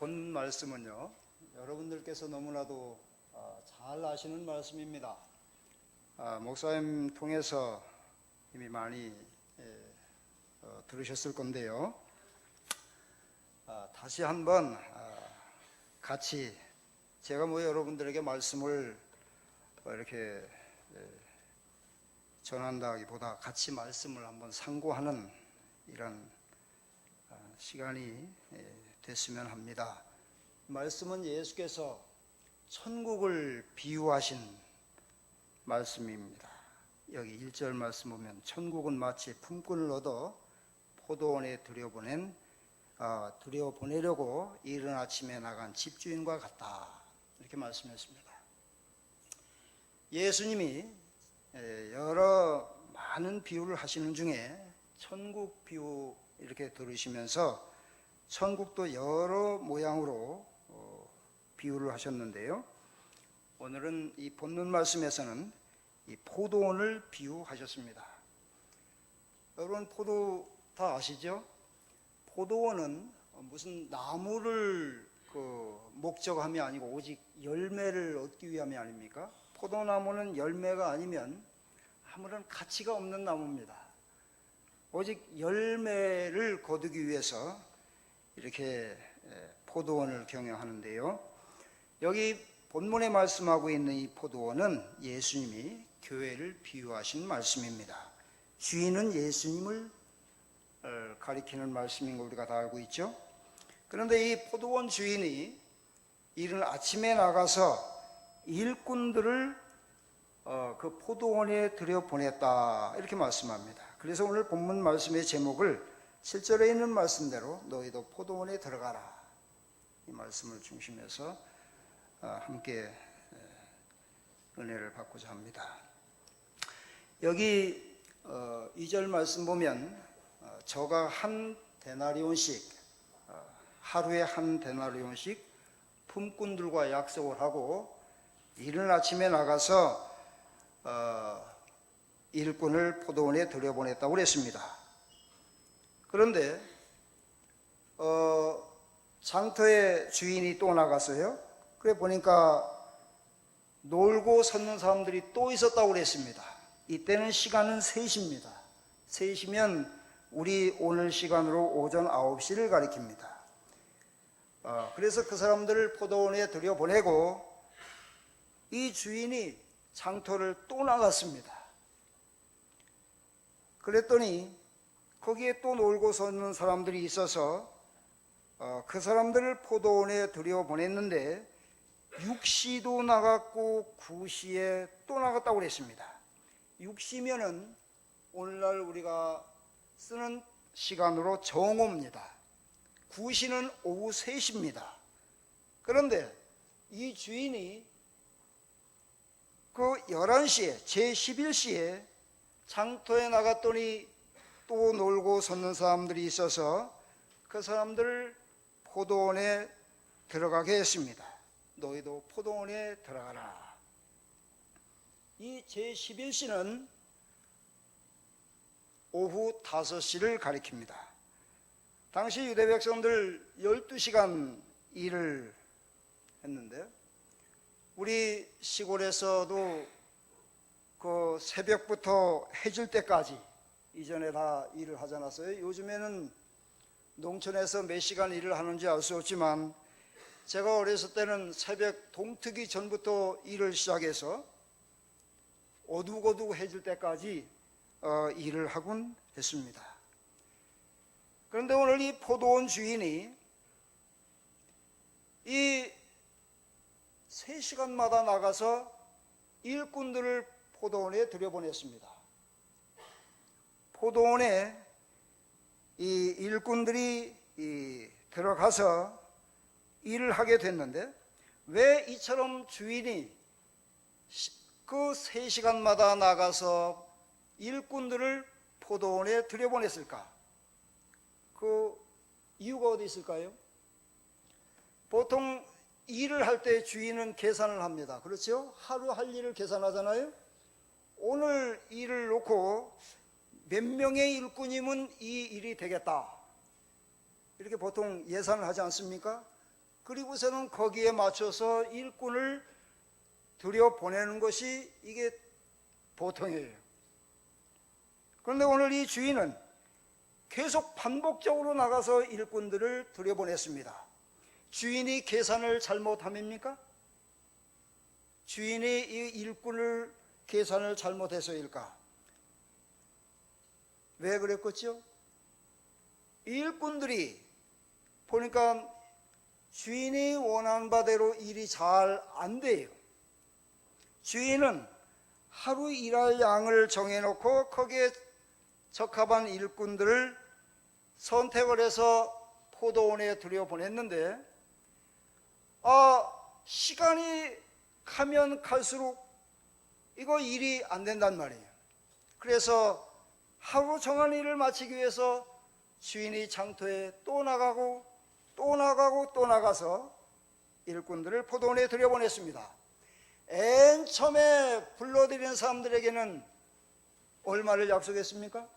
본 말씀은요, 여러분들께서 너무나도 잘 아시는 말씀입니다. 목사님 통해서 이미 많이 들으셨을 건데요. 다시 한번 같이 제가 여러분들에게 말씀을 이렇게 전한다기보다 같이 말씀을 한번 상고하는 이런 시간이 됐으면 합니다. 말씀은 예수께서 천국을 비유하신 말씀입니다. 여기 1절 말씀 보면 천국은 마치 품꾼을 얻어 포도원에 들여보내려고 이른 아침에 나간 집주인과 같다, 이렇게 말씀했습니다. 예수님이 여러 많은 비유를 하시는 중에 천국 비유 이렇게 들으시면서 천국도 여러 모양으로 비유를 하셨는데요, 오늘은 이 본문 말씀에서는 이 포도원을 비유하셨습니다. 여러분, 포도 다 아시죠? 포도원은 무슨 나무를 목적함이 아니고 오직 열매를 얻기 위함이 아닙니까? 포도나무는 열매가 아니면 아무런 가치가 없는 나무입니다. 오직 열매를 거두기 위해서 이렇게 포도원을 경영하는데요, 여기 본문에 말씀하고 있는 이 포도원은 예수님이 교회를 비유하신 말씀입니다. 주인은 예수님을 가리키는 말씀인 걸 우리가 다 알고 있죠. 그런데 이 포도원 주인이 이른 아침에 나가서 일꾼들을 그 포도원에 들여보냈다, 이렇게 말씀합니다. 그래서 오늘 본문 말씀의 제목을 7절에 있는 말씀대로 너희도 포도원에 들어가라, 이 말씀을 중심해서 함께 은혜를 받고자 합니다. 여기 2절 말씀 보면 저가 한 데나리온씩, 하루에 한 데나리온씩 품꾼들과 약속을 하고 이른 아침에 나가서 일꾼을 포도원에 들여보냈다고 그랬습니다. 그런데 장터의 주인이 또 나갔어요. 그래 보니까 놀고 섰는 사람들이 또 있었다고 그랬습니다. 이때는 시간은 3시입니다. 3시면 우리 오늘 시간으로 오전 9시를 가리킵니다. 그래서 그 사람들을 포도원에 들여보내고 이 주인이 장터를 또 나갔습니다. 그랬더니 거기에 또 놀고 섰는 사람들이 있어서 그 사람들을 포도원에 들여보냈는데 6시도 나갔고 9시에 또 나갔다고 그랬습니다. 6시면은 오늘날 우리가 쓰는 시간으로 정오입니다. 9시는 오후 3시입니다. 그런데 이 주인이 그 11시에 제11시에 장터에 나갔더니 또 놀고 섰는 사람들이 있어서 그 사람들을 포도원에 들어가게 했습니다. 너희도 포도원에 들어가라. 이 제11시는 오후 5시를 가리킵니다. 당시 유대 백성들 12시간 일을 했는데요, 우리 시골에서도 그 새벽부터 해질 때까지 이전에 다 일을 하지 않았어요? 요즘에는 농촌에서 몇 시간 일을 하는지 알 수 없지만 제가 어렸을 때는 새벽 동트기 전부터 일을 시작해서 어둑어둑 해질 때까지 일을 하곤 했습니다. 그런데 오늘 이 포도원 주인이 이 3시간마다 나가서 일꾼들을 포도원에 들여보냈습니다. 포도원에 이 일꾼들이 들어가서 일을 하게 됐는데 왜 이처럼 주인이 그 3시간마다 나가서 일꾼들을 포도원에 들여보냈을까? 그 이유가 어디 있을까요? 보통 일을 할 때 주인은 계산을 합니다. 그렇죠? 하루 할 일을 계산하잖아요. 오늘 일을 놓고 몇 명의 일꾼이면 이 일이 되겠다, 이렇게 보통 예산을 하지 않습니까? 그리고서는 거기에 맞춰서 일꾼을 들여보내는 것이 이게 보통이에요. 그런데 오늘 이 주인은 계속 반복적으로 나가서 일꾼들을 들여보냈습니다. 주인이 계산을 잘못함입니까? 주인이 이 일꾼을 계산을 잘못해서일까? 왜 그랬겠죠? 일꾼들이 보니까 주인이 원하는 바대로 일이 잘 안 돼요. 주인은 하루 일할 양을 정해놓고 거기에 적합한 일꾼들을 선택을 해서 포도원에 들여보냈는데 시간이 가면 갈수록 이거 일이 안 된단 말이에요. 그래서 하루 정한 일을 마치기 위해서 주인이 장터에 또 나가고 또 나가고 또 나가서 일꾼들을 포도원에 들여보냈습니다. 맨 처음에 불러들인 사람들에게는 얼마를 약속했습니까?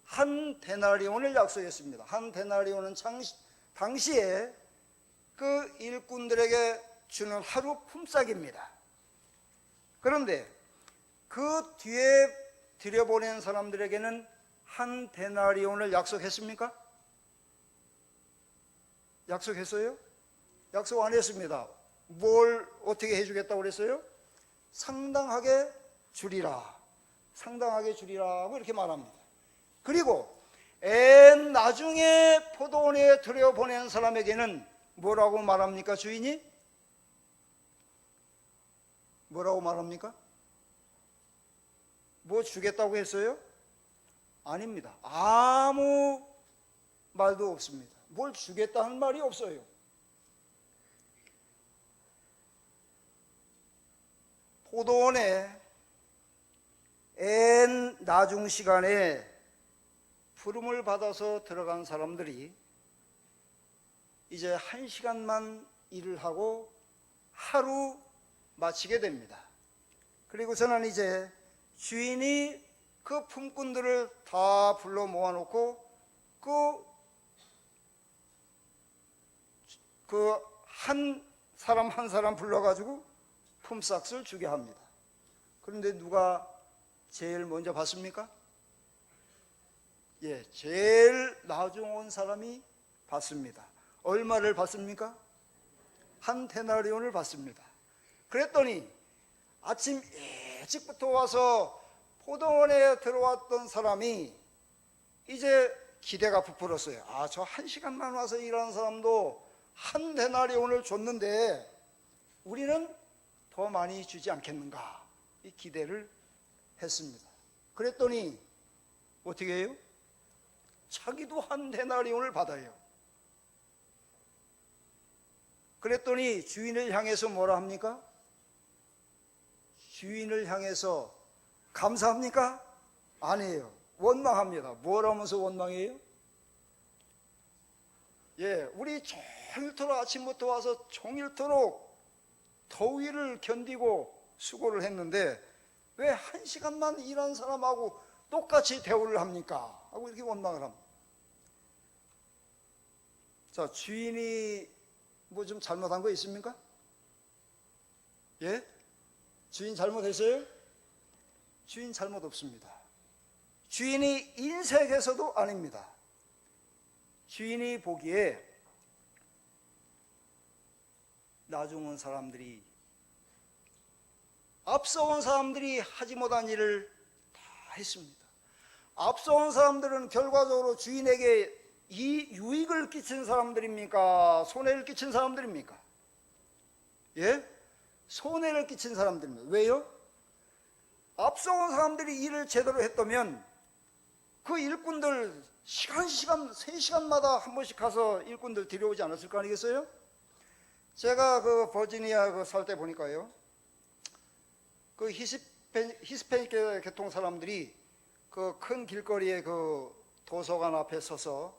한 데나리온을 약속했습니다. 한 데나리온은 당시에 그 일꾼들에게 주는 하루 품삯입니다. 그런데 그 뒤에 들여보낸 사람들에게는 한 데나리온을 약속했습니까? 약속했어요? 약속 안 했습니다. 뭘 어떻게 해주겠다고 그랬어요? 상당하게 주리라. 상당하게 주리라고 이렇게 말합니다. 그리고 나중에 포도원에 들여보낸 사람에게는 뭐라고 말합니까? 주인이? 뭐라고 말합니까? 뭐 주겠다고 했어요? 아닙니다. 아무 말도 없습니다. 뭘 주겠다는 말이 없어요. 포도원에 나중 시간에 부름을 받아서 들어간 사람들이 이제 1시간만 일을 하고 하루 마치게 됩니다. 그리고서는 이제 주인이 그 품꾼들을 다 불러 모아놓고 그 한 사람 한 사람 불러가지고 품삯을 주게 합니다. 그런데 누가 제일 먼저 받습니까? 예, 제일 나중 온 사람이 받습니다. 얼마를 받습니까? 한 데나리온을 받습니다. 그랬더니 아침 일찍부터 와서 포도원에 들어왔던 사람이 이제 기대가 부풀었어요. 저 1시간만 와서 일하는 사람도 한 데나리온을 줬는데 우리는 더 많이 주지 않겠는가? 이 기대를 했습니다. 그랬더니 어떻게 해요? 자기도 한 데나리온을 받아요. 그랬더니 주인을 향해서 뭐라 합니까? 주인을 향해서 감사합니까? 아니에요. 원망합니다. 뭘 하면서 원망해요? 예, 우리 종일토록 아침부터 와서 종일토록 더위를 견디고 수고를 했는데 왜 1시간만 일한 사람하고 똑같이 대우를 합니까? 하고 이렇게 원망을 합니다. 자, 주인이 뭐 좀 잘못한 거 있습니까? 예? 주인 잘못했어요? 주인 잘못 없습니다. 주인이 인색해서도 아닙니다. 주인이 보기에 나중 온 사람들이 앞서 온 사람들이 하지 못한 일을 다 했습니다. 앞서 온 사람들은 결과적으로 주인에게 유익을 끼친 사람들입니까? 손해를 끼친 사람들입니까? 예? 손해를 끼친 사람들입니다. 왜요? 앞서 온 사람들이 일을 제대로 했다면 그 일꾼들 시간 3시간마다 한 번씩 가서 일꾼들 데려오지 않았을 거 아니겠어요? 제가 그 버지니아 살 때 보니까요, 그 히스패닉 계통 사람들이 그 큰 길거리에 그 도서관 앞에 서서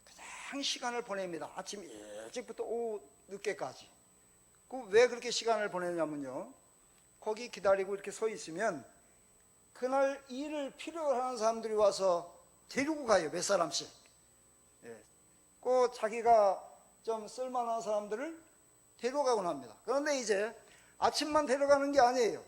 그냥 시간을 보냅니다. 아침 일찍부터 오후 늦게까지. 왜 그렇게 시간을 보내냐면요, 거기 기다리고 이렇게 서 있으면 그날 일을 필요로 하는 사람들이 와서 데리고 가요. 몇 사람씩. 예. 자기가 좀 쓸만한 사람들을 데려가곤 합니다. 그런데 이제 아침만 데려가는 게 아니에요.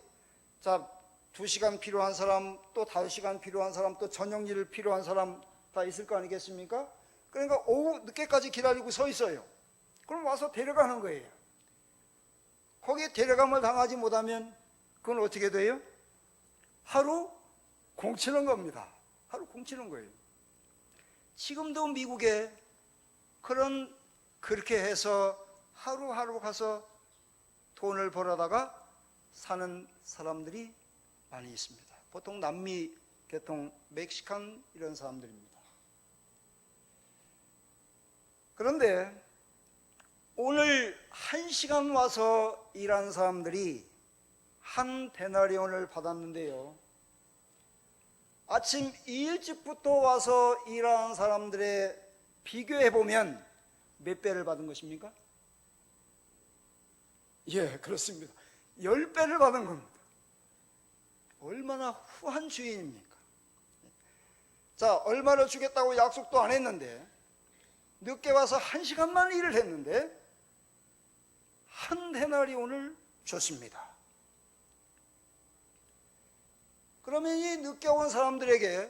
자, 2시간 필요한 사람, 또 5시간 필요한 사람, 또 저녁 일 필요한 사람 다 있을 거 아니겠습니까? 그러니까 오후 늦게까지 기다리고 서 있어요. 그럼 와서 데려가는 거예요. 거기에 데려감을 당하지 못하면 그건 어떻게 돼요? 하루 공치는 겁니다. 하루 공치는 거예요. 지금도 미국에 그렇게 해서 하루하루 가서 돈을 벌어다가 사는 사람들이 많이 있습니다. 보통 남미 계통, 멕시칸 이런 사람들입니다. 그런데 오늘 1시간 와서 일한 사람들이 한 데나리온을 받았는데요, 아침 일찍부터 와서 일하는 사람들의 비교해보면 몇 배를 받은 것입니까? 예, 그렇습니다. 10배를 받은 겁니다. 얼마나 후한 주인입니까? 자, 얼마를 주겠다고 약속도 안 했는데 늦게 와서 1시간만 일을 했는데 한 데나리온을 줬습니다. 그러면 이 늦게 온 사람들에게,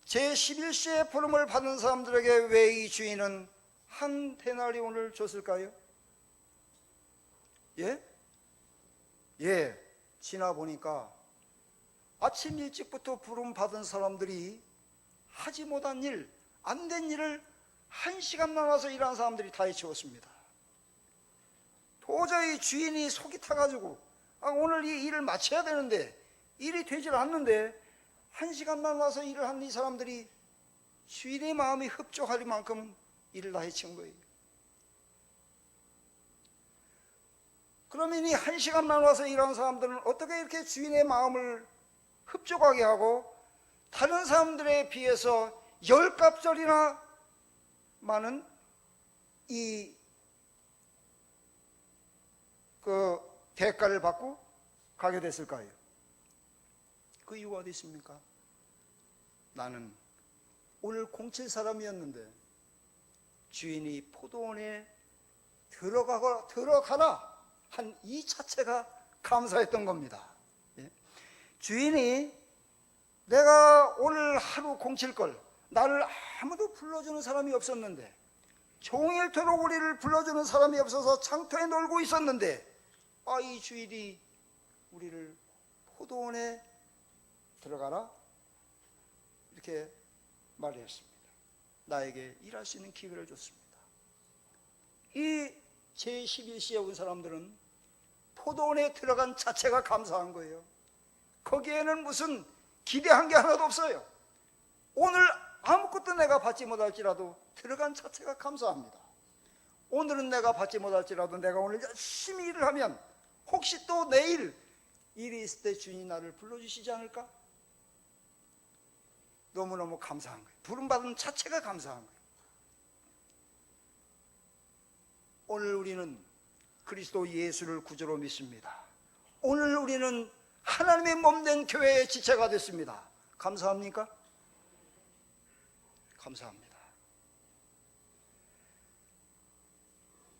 제11시에 부름을 받은 사람들에게 왜 이 주인은 한 데나리온을 줬을까요? 예, 지나 보니까 아침 일찍부터 부름 받은 사람들이 하지 못한 일, 안 된 일을 1시간만 와서 일한 사람들이 다 해치웠습니다. 도저히 주인이 속이 타가지고 오늘 이 일을 마쳐야 되는데 일이 되질 않는데 1시간만 와서 일을 한 이 사람들이 주인의 마음이 흡족할 만큼 일을 다 해친 거예요. 그러면 이 1시간만 와서 일하는 사람들은 어떻게 이렇게 주인의 마음을 흡족하게 하고 다른 사람들에 비해서 10값절이나 많은 대가를 받고 가게 됐을까요? 그 이유가 어디 있습니까? 나는 오늘 공칠 사람이었는데 주인이 포도원에 들어가라 한 이 자체가 감사했던 겁니다. 주인이 내가 오늘 하루 공칠 걸, 나를 아무도 불러주는 사람이 없었는데, 종일토록 우리를 불러주는 사람이 없어서 장터에 놀고 있었는데, 이 주인이 우리를 포도원에 들어가라 이렇게 말했습니다. 나에게 일할 수 있는 기회를 줬습니다. 이 제11시에 온 사람들은 포도원에 들어간 자체가 감사한 거예요. 거기에는 무슨 기대한 게 하나도 없어요. 오늘 아무것도 내가 받지 못할지라도 들어간 자체가 감사합니다. 오늘은 내가 받지 못할지라도 내가 오늘 열심히 일을 하면 혹시 또 내일 일이 있을 때 주인이 나를 불러주시지 않을까? 너무너무 감사한 거예요. 부름받은 자체가 감사한 거예요. 오늘 우리는 그리스도 예수를 구주로 믿습니다. 오늘 우리는 하나님의 몸된 교회의 지체가 됐습니다. 감사합니까? 감사합니다.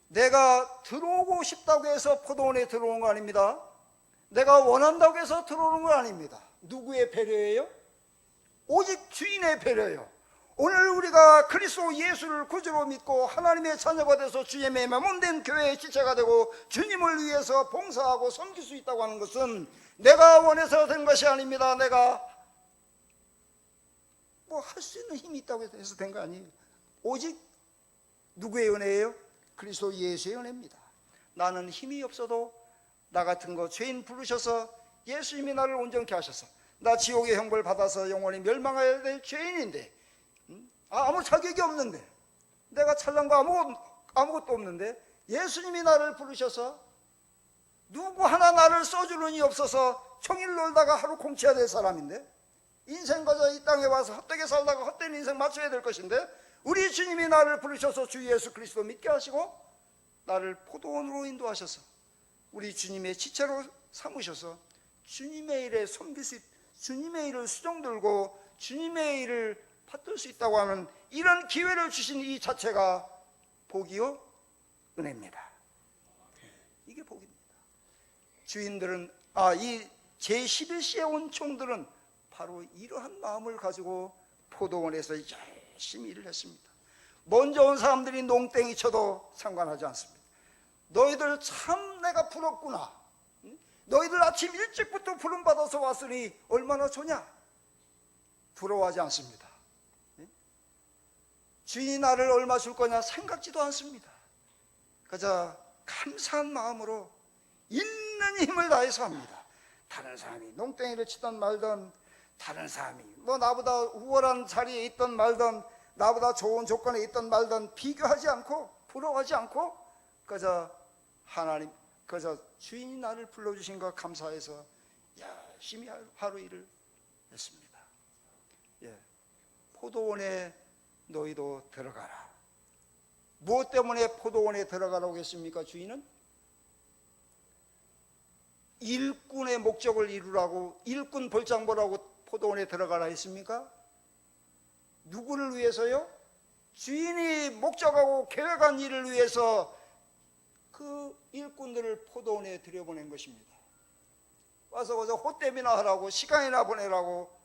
내가 들어오고 싶다고 해서 포도원에 들어온 거 아닙니다. 내가 원한다고 해서 들어오는 거 아닙니다. 누구의 배려예요? 오직 주인의 배려예요. 오늘 우리가 그리스도 예수를 구주로 믿고 하나님의 자녀가 돼서 주님의 몸된 교회의 지체가 되고 주님을 위해서 봉사하고 섬길 수 있다고 하는 것은 내가 원해서 된 것이 아닙니다. 내가 뭐 할 수 있는 힘이 있다고 해서 된 거 아니에요. 오직 누구의 은혜예요? 그리스도 예수의 은혜입니다. 나는 힘이 없어도 나 같은 거 죄인 부르셔서 예수님이 나를 온전케 하셔서 나 지옥의 형벌 받아서 영원히 멸망해야 될 죄인인데 아무 자격이 없는데 내가 잘난 거 아무것도 없는데 예수님이 나를 부르셔서 누구 하나 나를 써주는 이 없어서 종일 놀다가 하루 공치해야 될 사람인데 인생 가져 이 땅에 와서 헛되게 살다가 헛된 인생 맞춰야 될 것인데 우리 주님이 나를 부르셔서 주 예수 그리스도 믿게 하시고 나를 포도원으로 인도하셔서 우리 주님의 지체로 삼으셔서 주님의 일에 섬길 수 주님의 일을 수종 들고 주님의 일을 받들 수 있다고 하는 이런 기회를 주신 이 자체가 복이요 은혜입니다. 이게 복입니다. 주인들은 이 제11시에 온 총들은 바로 이러한 마음을 가지고 포도원에서 열심히 일을 했습니다. 먼저 온 사람들이 농땡이 쳐도 상관하지 않습니다. 너희들 참 내가 부럽구나. 너희들 아침 일찍부터 부름받아서 왔으니 얼마나 좋냐. 부러워하지 않습니다. 주인이 나를 얼마 줄 거냐 생각지도 않습니다. 그저 감사한 마음으로 있는 힘을 다해서 합니다. 다른 사람이 농땡이를 치던 말던, 다른 사람이 나보다 우월한 자리에 있던 말던, 나보다 좋은 조건에 있던 말던 비교하지 않고 부러워하지 않고 그저 하나님, 그저 주인이 나를 불러주신 것 감사해서 열심히 하루 일을 했습니다. 포도원에 너희도 들어가라. 무엇 때문에 포도원에 들어가라고 했습니까? 주인은 일꾼의 목적을 이루라고, 일꾼 볼장 보라고 포도원에 들어가라 했습니까? 누구를 위해서요? 주인이 목적하고 계획한 일을 위해서 그 일꾼들을 포도원에 들여보낸 것입니다. 와서 그저 헛되미나 하라고, 시간이나 보내라고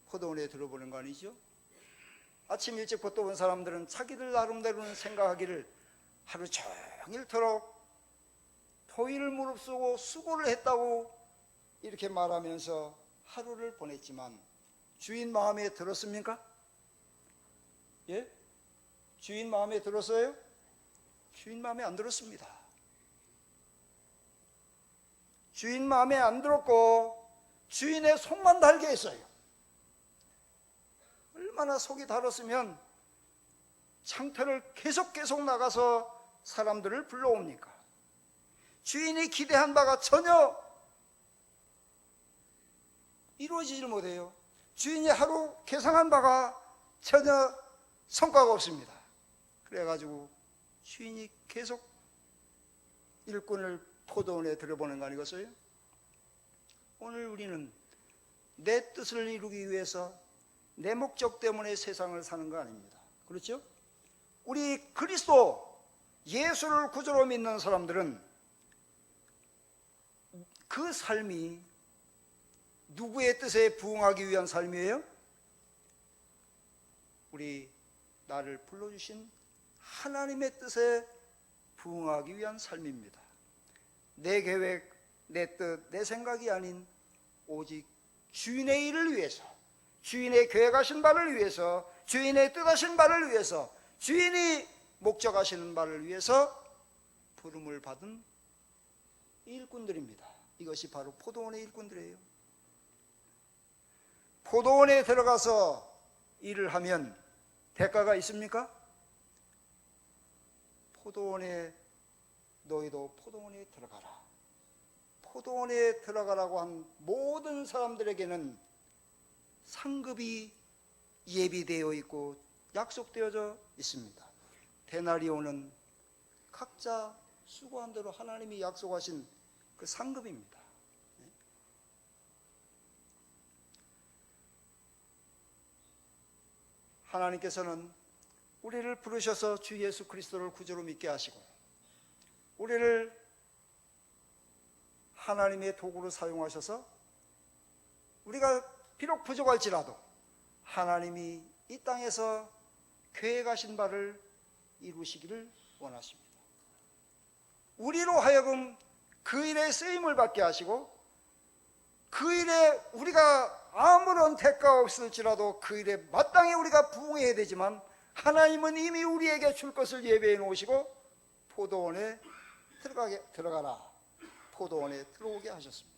포도원에 들어보낸 거 아니죠? 아침 일찍부터 온 사람들은 자기들 나름대로는 생각하기를 하루 종일토록 토일을 무릅쓰고 수고를 했다고 이렇게 말하면서 하루를 보냈지만 주인 마음에 들었습니까? 예? 주인 마음에 들었어요? 주인 마음에 안 들었습니다. 주인 마음에 안 들었고 주인의 속만 달게 했어요. 얼마나 속이 달았으면 창터를 계속 나가서 사람들을 불러옵니까? 주인이 기대한 바가 전혀 이루어지질 못해요. 주인이 하루 계상한 바가 전혀 성과가 없습니다. 그래가지고 주인이 계속 일꾼을 포도원에 들여보낸 거 아니겠어요? 오늘 우리는 내 뜻을 이루기 위해서 내 목적 때문에 세상을 사는 거 아닙니다. 그렇죠? 우리 그리스도 예수를 구주로 믿는 사람들은 그 삶이 누구의 뜻에 부응하기 위한 삶이에요? 우리 나를 불러주신 하나님의 뜻에 부응하기 위한 삶입니다. 내 계획, 내 뜻, 내 생각이 아닌 오직 주인의 일을 위해서, 주인의 계획하신 바를 위해서, 주인의 뜻하신 바를 위해서, 주인이 목적하시는 바를 위해서 부름을 받은 일꾼들입니다. 이것이 바로 포도원의 일꾼들이에요. 포도원에 들어가서 일을 하면 대가가 있습니까? 너희도 포도원에 들어가라. 포도원에 들어가라고 한 모든 사람들에게는 상급이 예비되어 있고 약속되어져 있습니다. 데나리온은 각자 수고한 대로 하나님이 약속하신 그 상급입니다. 하나님께서는 우리를 부르셔서 주 예수 그리스도를 구주로 믿게 하시고 우리를 하나님의 도구로 사용하셔서 우리가 비록 부족할지라도 하나님이 이 땅에서 계획하신 바를 이루시기를 원하십니다. 우리로 하여금 그 일에 쓰임을 받게 하시고 그 일에 우리가 아무런 대가 없을지라도 그 일에 마땅히 우리가 부응해야 되지만 하나님은 이미 우리에게 줄 것을 예배해 놓으시고 포도원에 들어가라, 포도원에 들어오게 하셨습니다.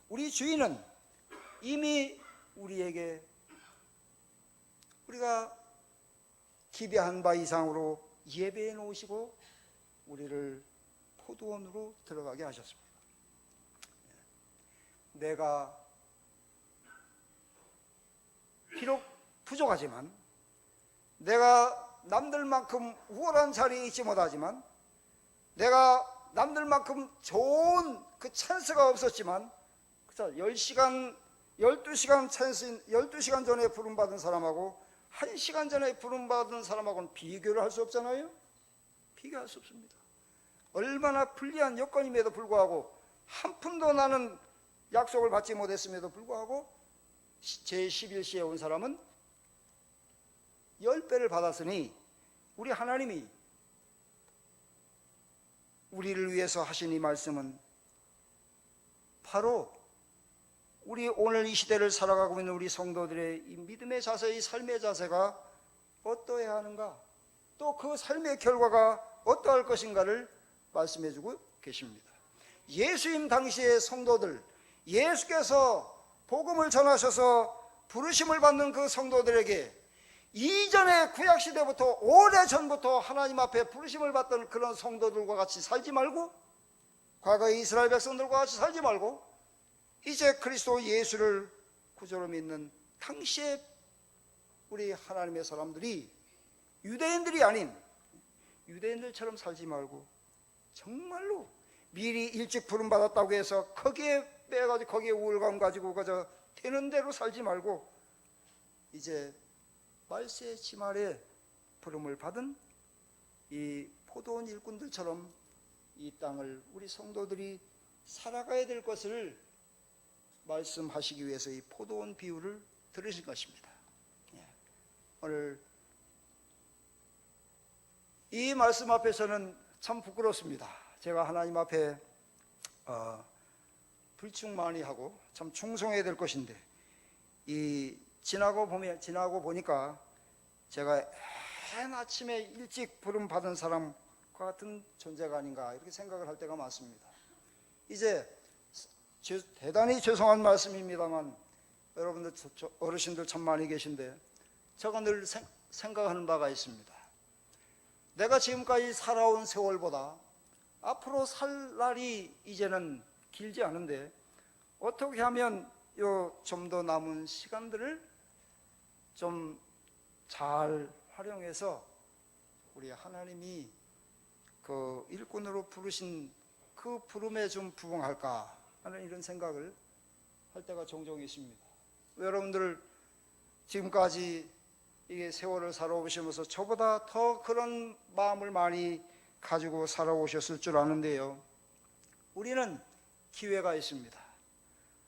우리 주인은 이미 우리에게 우리가 기대한 바 이상으로 예배해 놓으시고 우리를 포도원으로 들어가게 하셨습니다. 내가 비록 부족하지만, 내가 남들만큼 우월한 자리에 있지 못하지만, 내가 남들만큼 좋은 그 찬스가 없었지만, 10시간, 12시간 찬스, 12시간 전에 부름받은 사람하고 1시간 전에 부름받은 사람하고는 비교를 할 수 없잖아요. 비교할 수 없습니다. 얼마나 불리한 여건임에도 불구하고 한 푼도 나는 약속을 받지 못했음에도 불구하고 제11시에 온 사람은 10배를 받았으니 우리 하나님이 우리를 위해서 하신 이 말씀은 바로 우리 오늘 이 시대를 살아가고 있는 우리 성도들의 이 믿음의 자세, 이 삶의 자세가 어떠해야 하는가, 또 그 삶의 결과가 어떠할 것인가를 말씀해 주고 계십니다. 예수님 당시의 성도들, 예수께서 복음을 전하셔서 부르심을 받는 그 성도들에게 이전의 구약시대부터 오래전부터 하나님 앞에 부르심을 받던 그런 성도들과 같이 살지 말고, 과거의 이스라엘 백성들과 같이 살지 말고 이제 그리스도 예수를 구주로 믿는 당시에 우리 하나님의 사람들이 유대인들이 아닌 유대인들처럼 살지 말고 정말로 미리 일찍 부름받았다고 해서 거기에 빼가지고 거기에 우월감 가지고 그저 되는 대로 살지 말고 이제 말세 지말에 부름을 받은 이 포도원 일꾼들처럼 이 땅을 우리 성도들이 살아가야 될 것을 말씀하시기 위해서 이 포도원 비유를 들으신 것입니다. 오늘 이 말씀 앞에서는 참 부끄럽습니다. 제가 하나님 앞에 불충 많이 하고 참 충성해야 될 것인데 이 지나고 보니까 제가 맨 아침에 일찍 부름 받은 사람과 같은 존재가 아닌가 이렇게 생각을 할 때가 많습니다. 이제 대단히 죄송한 말씀입니다만 여러분들 어르신들 참 많이 계신데 제가 늘 생각하는 바가 있습니다. 내가 지금까지 살아온 세월보다 앞으로 살 날이 이제는 길지 않은데 어떻게 하면 좀 더 남은 시간들을 좀 잘 활용해서 우리 하나님이 그 일꾼으로 부르신 그 부름에 좀 부응할까 하는 이런 생각을 할 때가 종종 있습니다. 여러분들 지금까지 이게 세월을 살아오시면서 저보다 더 그런 마음을 많이 가지고 살아오셨을 줄 아는데요. 우리는 기회가 있습니다.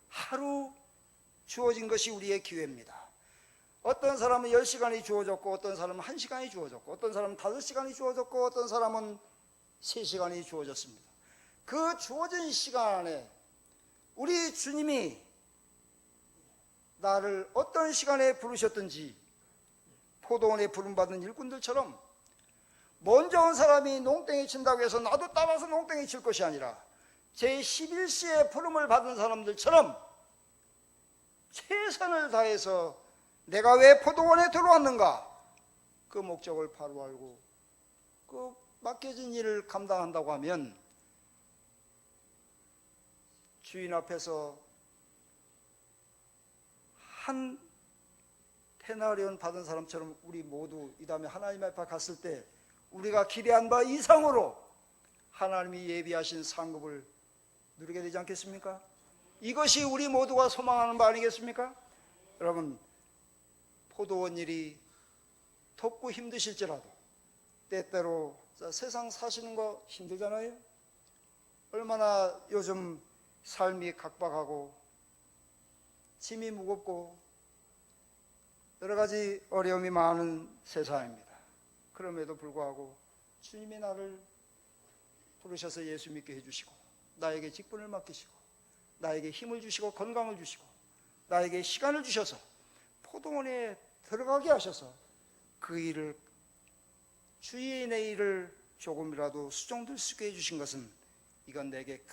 하루 주어진 것이 우리의 기회입니다. 어떤 사람은 10시간이 주어졌고 어떤 사람은 1시간이 주어졌고 어떤 사람은 5시간이 주어졌고 어떤 사람은 3시간이 주어졌습니다. 그 주어진 시간에 우리 주님이 나를 어떤 시간에 부르셨든지 포도원에 부름받은 일꾼들처럼 먼저 온 사람이 농땡이 친다고 해서 나도 따라서 농땡이 칠 것이 아니라 제11시에 부름을 받은 사람들처럼 최선을 다해서 내가 왜 포도원에 들어왔는가 그 목적을 바로 알고 그 맡겨진 일을 감당한다고 하면 주인 앞에서 한 데나리온 받은 사람처럼 우리 모두 이 다음에 하나님 앞에 갔을 때 우리가 기대한 바 이상으로 하나님이 예비하신 상급을 누리게 되지 않겠습니까? 이것이 우리 모두가 소망하는 바 아니겠습니까? 여러분, 포도원 일이 덥고 힘드실지라도 때때로 세상 사시는 거 힘들잖아요. 얼마나 요즘 삶이 각박하고 짐이 무겁고 여러 가지 어려움이 많은 세상입니다. 그럼에도 불구하고 주님이 나를 부르셔서 예수 믿게 해주시고 나에게 직분을 맡기시고 나에게 힘을 주시고 건강을 주시고 나에게 시간을 주셔서 포도원에 들어가게 하셔서 그 일을 주인의 일을 조금이라도 수정될 수 있게 해주신 것은 이건 내게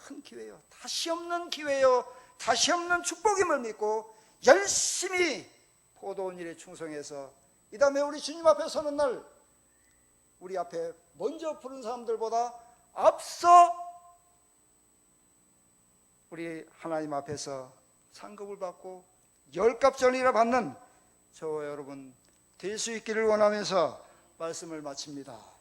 큰 기회요, 다시 없는 기회요, 다시 없는 축복임을 믿고 열심히 포도원 일에 충성해서 이 다음에 우리 주님 앞에 서는 날 우리 앞에 먼저 부른 사람들보다 앞서 우리 하나님 앞에서 상급을 받고 10갑절이나 받는 저와 여러분 될 수 있기를 원하면서 말씀을 마칩니다.